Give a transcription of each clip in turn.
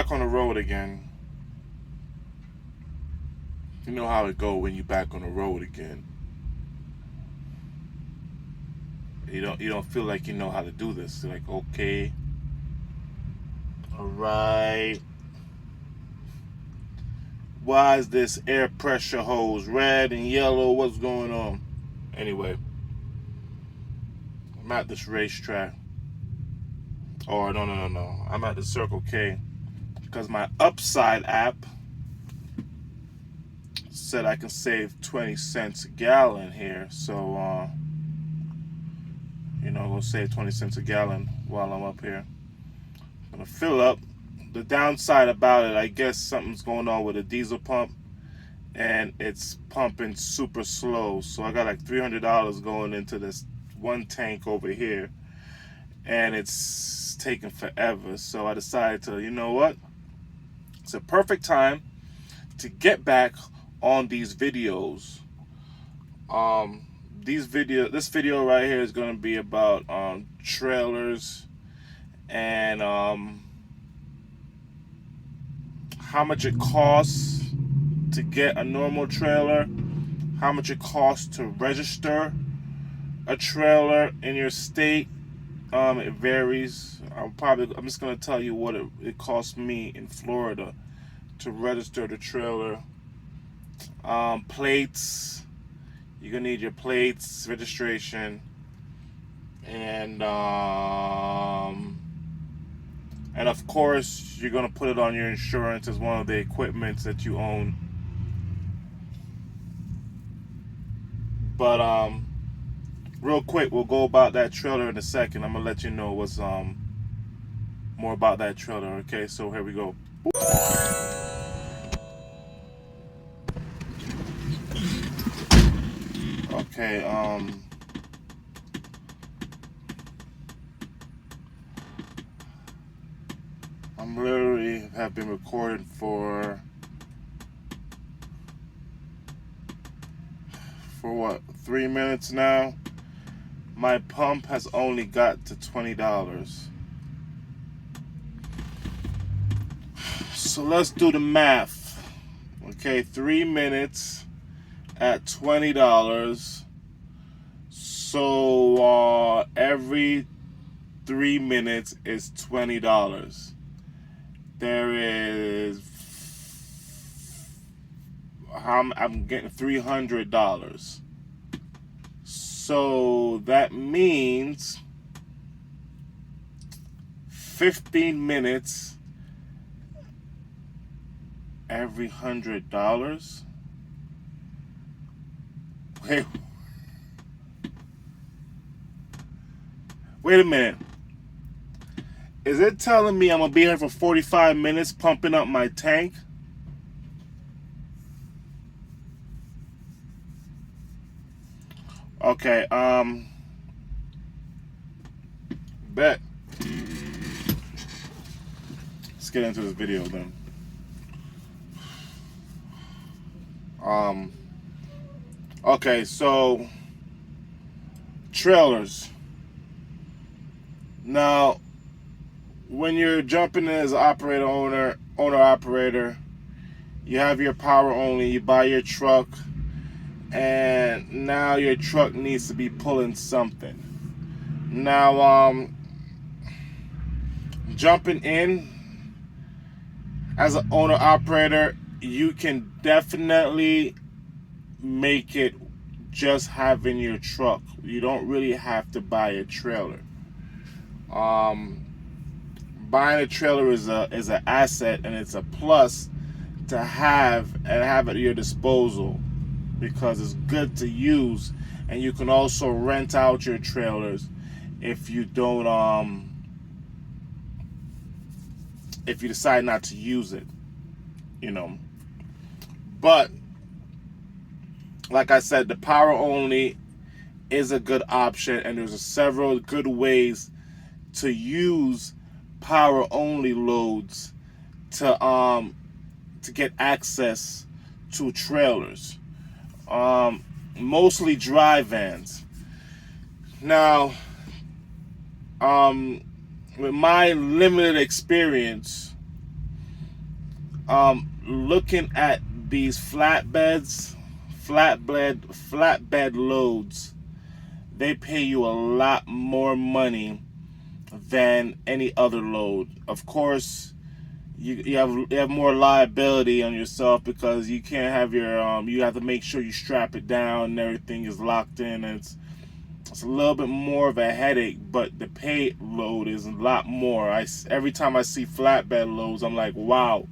back on the road again. You know how it go when you back on the road again. You don't feel like you know how to do this. You're like, okay, all right. Why is this air pressure hose red and yellow? What's going on? Anyway, I'm at this racetrack. Or no. I'm at the Circle K because my Upside app said I can save 20 cents a gallon here. So, I'm gonna save 20 cents a gallon while I'm up here. I'm gonna fill up. The downside about it, I guess something's going on with the diesel pump and it's pumping super slow. So I got like $300 going into this one tank over here and it's taking forever. So I decided to, you know what? It's a perfect time to get back on these videos. This video right here is going to be about trailers and how much it costs to get a normal trailer, how much it costs to register a trailer in your state. It varies. I'm just going to tell you what it cost me in Florida to register the trailer. Plates. You're gonna need your plates, registration, and of course you're gonna put it on your insurance as one of the equipments that you own. But real quick, we'll go about that trailer in a second. I'm gonna let you know what's more about that trailer. Okay, so here we go. Okay, I'm literally have been recording for what, 3 minutes now. My pump has only got to $20. So let's do the math. Okay, 3 minutes at $20. So every 3 minutes is $20. There is I'm getting $300. So that means 15 minutes every $100. Wait a minute. Is it telling me I'm gonna be here for 45 minutes pumping up my tank? Okay, bet. Let's get into this video then. Okay, so trailers. Now, when you're jumping in as owner-operator, you have your power only, you buy your truck, and now your truck needs to be pulling something. Now, jumping in as an owner-operator, you can definitely make it just having your truck. You don't really have to buy a trailer. Buying a trailer is an asset, and it's a plus to have at your disposal because it's good to use, and you can also rent out your trailers if you don't if you decide not to use it, But like I said, the power only is a good option, and there's several good ways to use power only loads to get access to trailers. Mostly dry vans. Now, with my limited experience, looking at these flatbed loads, they pay you a lot more money than any other load. Of course, you have more liability on yourself because you can't have your you have to make sure you strap it down and everything is locked in. And it's a little bit more of a headache, but the pay load is a lot more. Every time I see flatbed loads, I'm like, wow.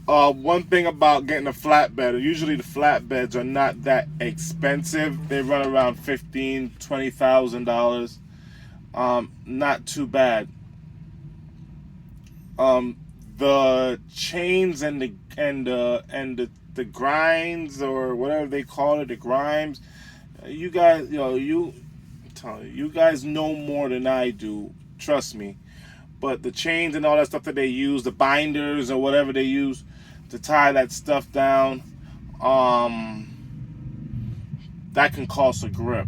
One thing about getting a flatbed, usually the flatbeds are not that expensive. They run around $15,000-$20,000. Not too bad. The chains and the grinds, or whatever they call it, the grimes. You guys, you guys know more than I do. Trust me. But the chains and all that stuff that they use, the binders or whatever they use to tie that stuff down, that can cost a grip.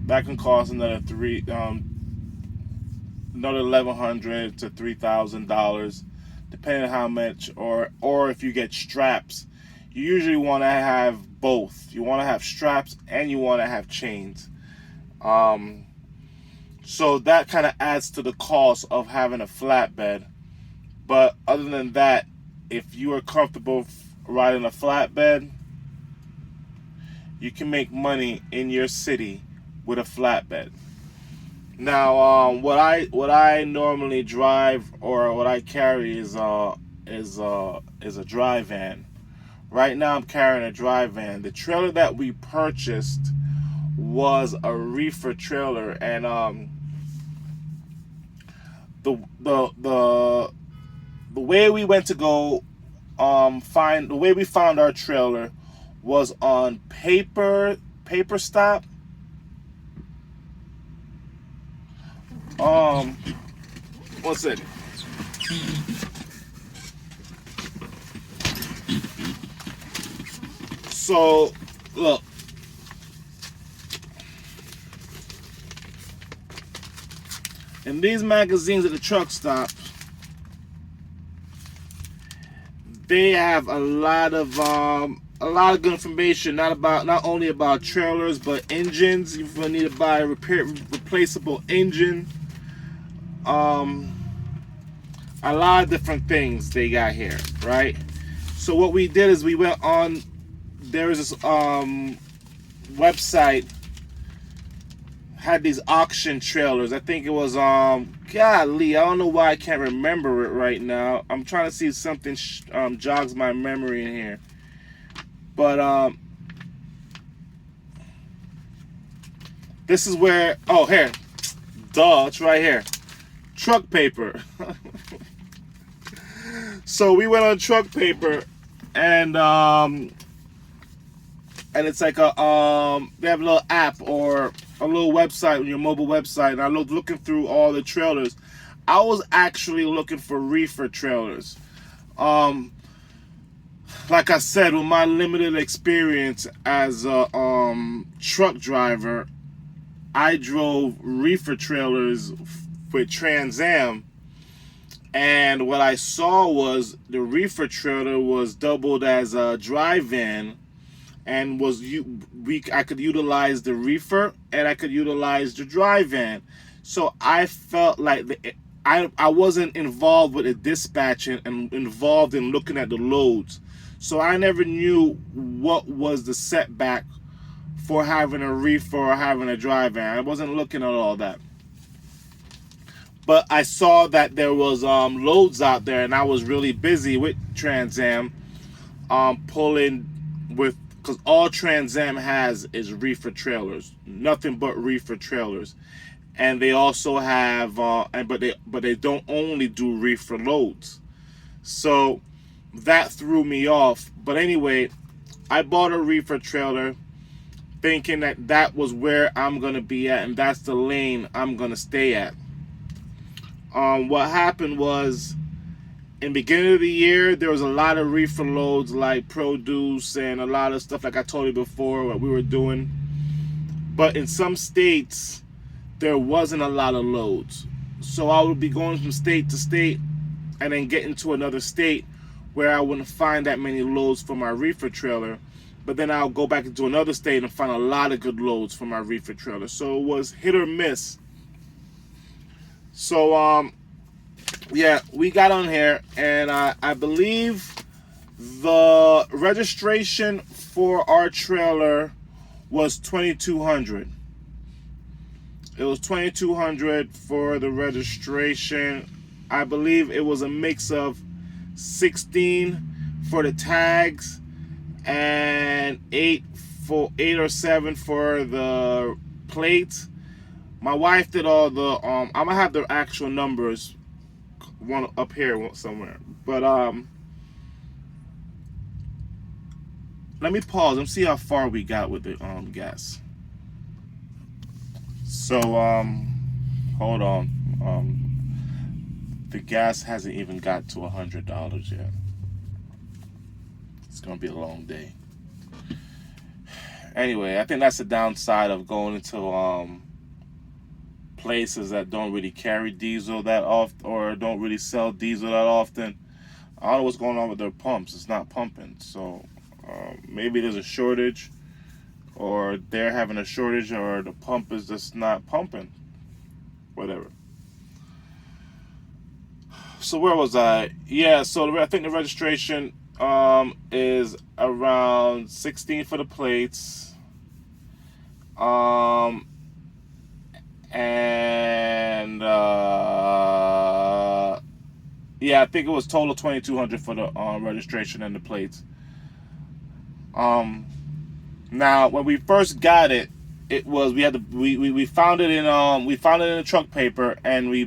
That can cost another $1,100 to $3,000, depending on how much, or if you get straps. You usually want to have both. You want to have straps and you want to have chains. So that kind of adds to the cost of having a flatbed. But other than that, if you are comfortable riding a flatbed, you can make money in your city with a flatbed. Now, what I normally drive, or what I carry, is a dry van. Right now, I'm carrying a dry van. The trailer that we purchased was a reefer trailer, and the way we went to go the way we found our trailer was on Paper Stop. One second. So, look. In these magazines at the truck stop, they have a lot of good information, not only about trailers, but engines. If you need to buy a replaceable engine, a lot of different things they got here, right? So what we did is we went on. There was this website, had these auction trailers. I think it was golly, I don't know why I can't remember it right now. I'm trying to see if something jogs my memory in here. But this is where, oh, here, duh, it's right here. Truck Paper. So we went on Truck Paper, and it's like they have a little app or a little website on your mobile website, and I looked looking through all the trailers. I was actually looking for reefer trailers. Like I said, with my limited experience as a truck driver, I drove reefer trailers with Trans Am, and what I saw was the reefer trailer was doubled as a dry van, and I could utilize the reefer and I could utilize the dry van. So I felt like I wasn't involved with the dispatching and involved in looking at the loads. So I never knew what was the setback for having a reefer or having a dry van. I wasn't looking at all that. But I saw that there was loads out there, and I was really busy with Trans Am, pulling with, because all Trans Am has is reefer trailers, nothing but reefer trailers, and they also have, but they don't only do reefer loads, so that threw me off. But anyway, I bought a reefer trailer, thinking that was where I'm gonna be at, and that's the lane I'm gonna stay at. What happened was, in the beginning of the year, there was a lot of reefer loads like produce and a lot of stuff like I told you before what we were doing. But in some states, there wasn't a lot of loads. So I would be going from state to state and then getting to another state where I wouldn't find that many loads for my reefer trailer, but then I'll go back into another state and find a lot of good loads for my reefer trailer. So it was hit or miss. So yeah, we got on here, and I believe the registration for our trailer was $2,200. It was $2,200 for the registration. I believe it was a mix of 16 for the tags and 8 or 7 for the plates. My wife did all the I'm gonna have the actual numbers one up here somewhere. But let me pause and see how far we got with the gas. So hold on. The gas hasn't even got to $100 yet. It's gonna be a long day. Anyway, I think that's the downside of going into places that don't really carry diesel that often, or don't really sell diesel that often. I don't know what's going on with their pumps. It's not pumping. So maybe there's a shortage, or they're having a shortage, or the pump is just not pumping. Whatever. So where was I? Yeah, so I think the registration is around 16 for the plates. And yeah, I think it was total $2,200 for the registration and the plates. Now when we first got it, it was we found it in the truck paper, and we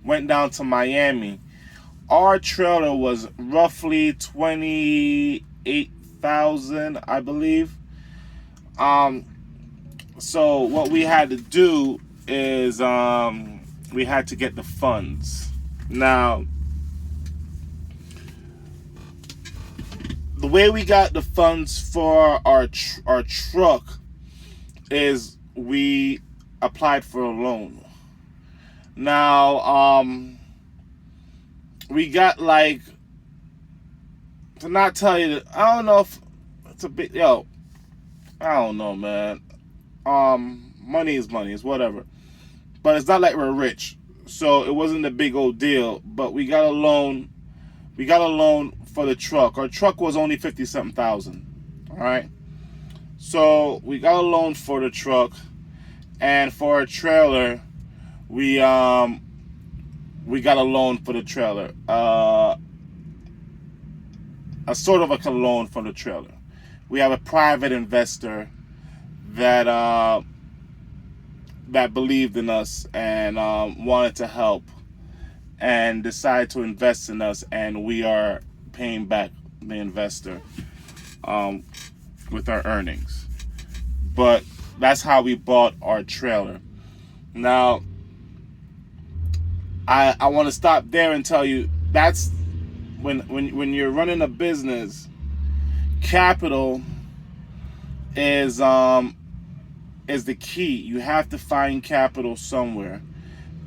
went down to Miami. Our trailer was roughly 28,000, I believe. So what we had to do is we had to get the funds. Now, the way we got the funds for our truck is we applied for a loan. Now, we got, like, to not tell you that, I don't know if it's a bit, I don't know, man. Money is money, it's whatever. But it's not like we're rich, so it wasn't a big old deal. But we got a loan. We got a loan for the truck. Our truck was only 50-something thousand. All right. So we got a loan for the truck, and for our trailer, we got a loan for the trailer. A sort of a loan for the trailer. We have a private investor that believed in us and wanted to help and decided to invest in us, and we are paying back the investor with our earnings. But that's how we bought our trailer. Now, I want to stop there and tell you that's when you're running a business, capital is the key. You have to find capital somewhere.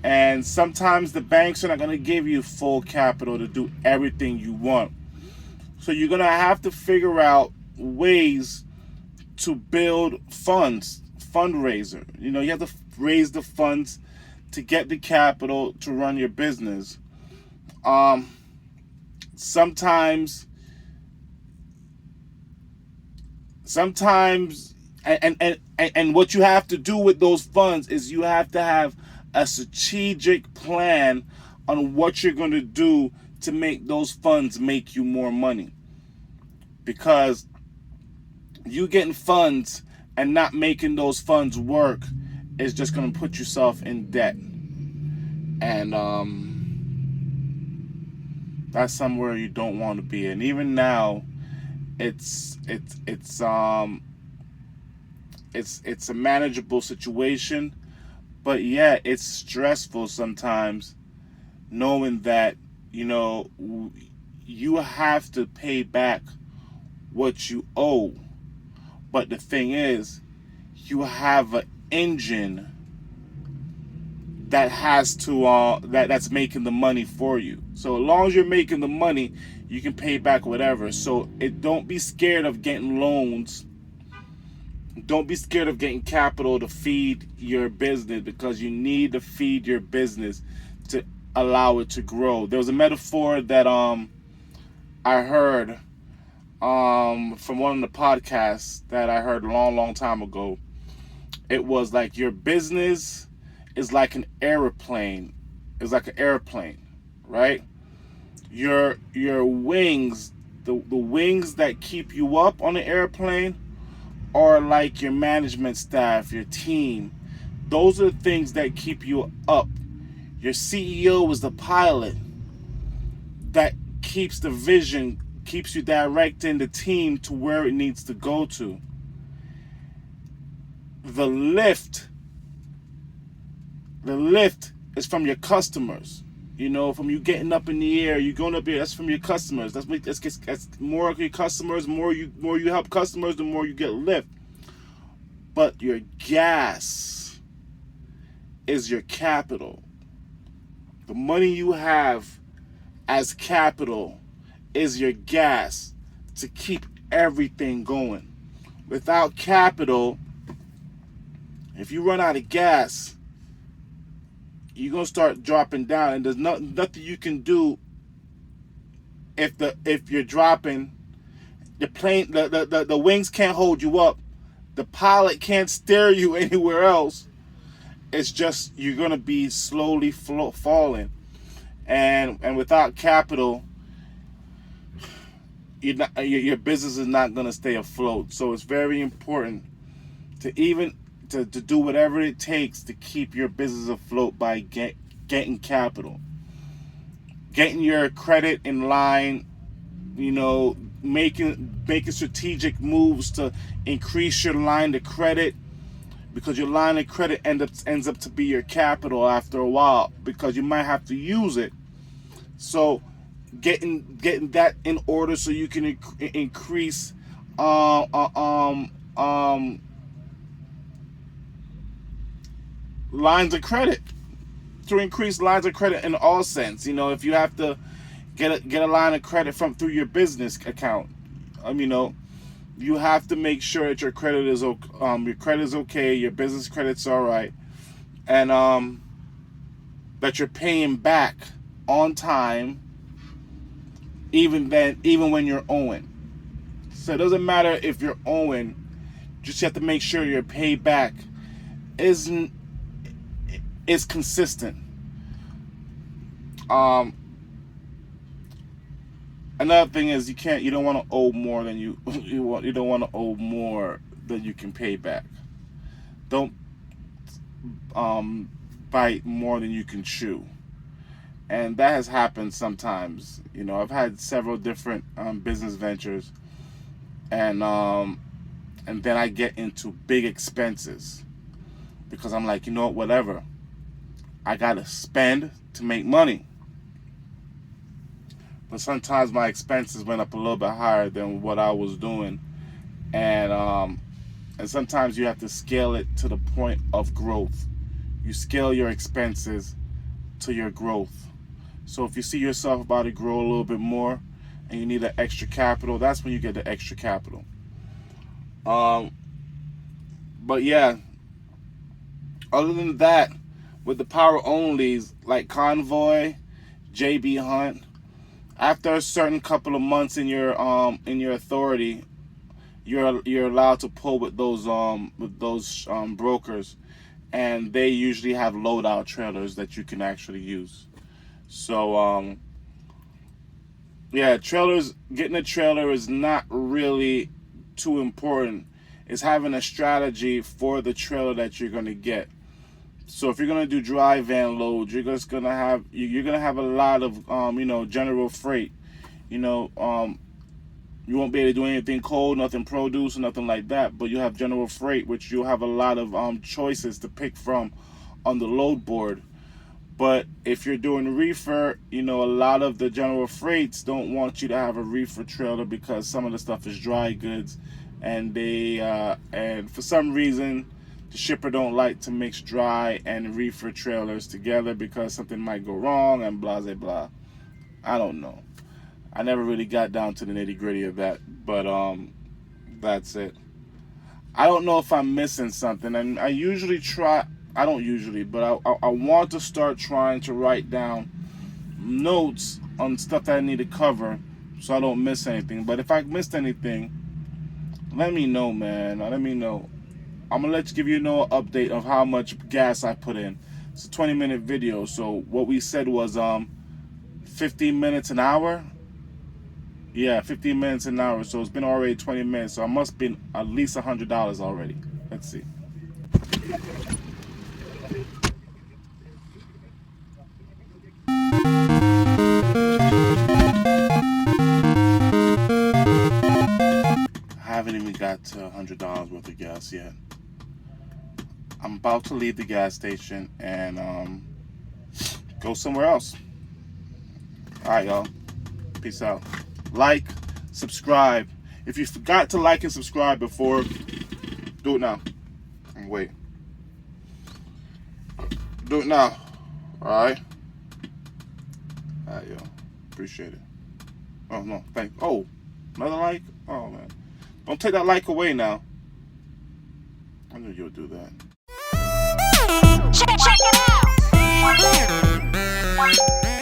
And sometimes the banks are not going to give you full capital to do everything you want. So you're going to have to figure out ways to build fundraiser. You have to raise the funds to get the capital to run your business. Sometimes and what you have to do with those funds is you have to have a strategic plan on what you're going to do to make those funds make you more money. Because you getting funds and not making those funds work is just going to put yourself in debt. And that's somewhere you don't want to be. And even now, it's a manageable situation, but yeah, it's stressful sometimes knowing that you have to pay back what you owe. But the thing is, you have an engine that has to that's making the money for you. So as long as you're making the money, you can pay back whatever. So don't be scared of getting loans. Don't be scared of getting capital to feed your business, because you need to feed your business to allow it to grow. There was a metaphor that I heard from one of the podcasts that I heard a long time ago. It was like your business is like an airplane. It's like an airplane, right? Your wings, the wings that keep you up on the airplane, are like your management staff, your team. Those are the things that keep you up. Your CEO is the pilot that keeps the vision, keeps you directing the team to where it needs to go to. The lift is from your customers. From you getting up in the air, you going up here. That's from your customers. That's more of your customers. More you help customers, the more you get lift. But your gas is your capital. The money you have as capital is your gas to keep everything going. Without capital, if you run out of gas, you're gonna start dropping down, and there's nothing you can do if you're dropping. The plane, the wings can't hold you up. The pilot can't steer you anywhere else. It's just you're gonna be slowly falling, and without capital, your business is not gonna stay afloat. So it's very important to do whatever it takes to keep your business afloat by getting capital, getting your credit in line, making strategic moves to increase your line of credit, because your line of credit ends up to be your capital after a while, because you might have to use it. So getting that in order so you can increase lines of credit, to increase lines of credit in all sense. If you have to get a line of credit through your business account, you have to make sure that your credit is okay, your business credit's all right, and that you're paying back on time, even when you're owing. So it doesn't matter if you're owing, just you have to make sure your payback is consistent. Another thing is you don't want to owe more than you don't want to owe more than you can pay back. Don't bite more than you can chew. And that has happened sometimes. I've had several different business ventures, and then I get into big expenses because I'm like, whatever. I gotta spend to make money. But sometimes my expenses went up a little bit higher than what I was doing, and sometimes you have to scale it to the point of growth. You scale your expenses to your growth. So if you see yourself about to grow a little bit more and you need that extra capital, that's when you get the extra capital. But yeah, other than that, with the power onlys like Convoy, JB Hunt, after a certain couple of months in your authority, you're allowed to pull with those brokers, and they usually have loadout trailers that you can actually use. So getting a trailer is not really too important. It's having a strategy for the trailer that you're going to get. So if you're gonna do dry van loads, you're gonna have a lot of general freight. You won't be able to do anything cold, nothing produce, nothing like that. But you have general freight, which you'll have a lot of choices to pick from on the load board. But if you're doing reefer, a lot of the general freights don't want you to have a reefer trailer because some of the stuff is dry goods, and and for some reason, the shipper don't like to mix dry and reefer trailers together because something might go wrong and blah blah blah. I don't know. I never really got down to the nitty gritty of that, but that's it. I don't know if I'm missing something, and I usually try. I don't usually, but I want to start trying to write down notes on stuff that I need to cover so I don't miss anything. But if I missed anything, let me know, man. Let me know. I'm gonna give you an update of how much gas I put in. It's a 20-minute video, so what we said was 15 minutes an hour. Yeah, 15 minutes an hour. So it's been already 20 minutes. So I must be at least $100 already. Let's see. I haven't even got to $100 worth of gas yet. I'm about to leave the gas station and go somewhere else. All right, y'all. Peace out. Like, subscribe. If you forgot to like and subscribe before, do it now. And wait. Do it now. All right. All right, y'all. Appreciate it. Oh no, thanks. Oh, another like. Oh man, don't take that like away now. I knew you would do that. Check it out.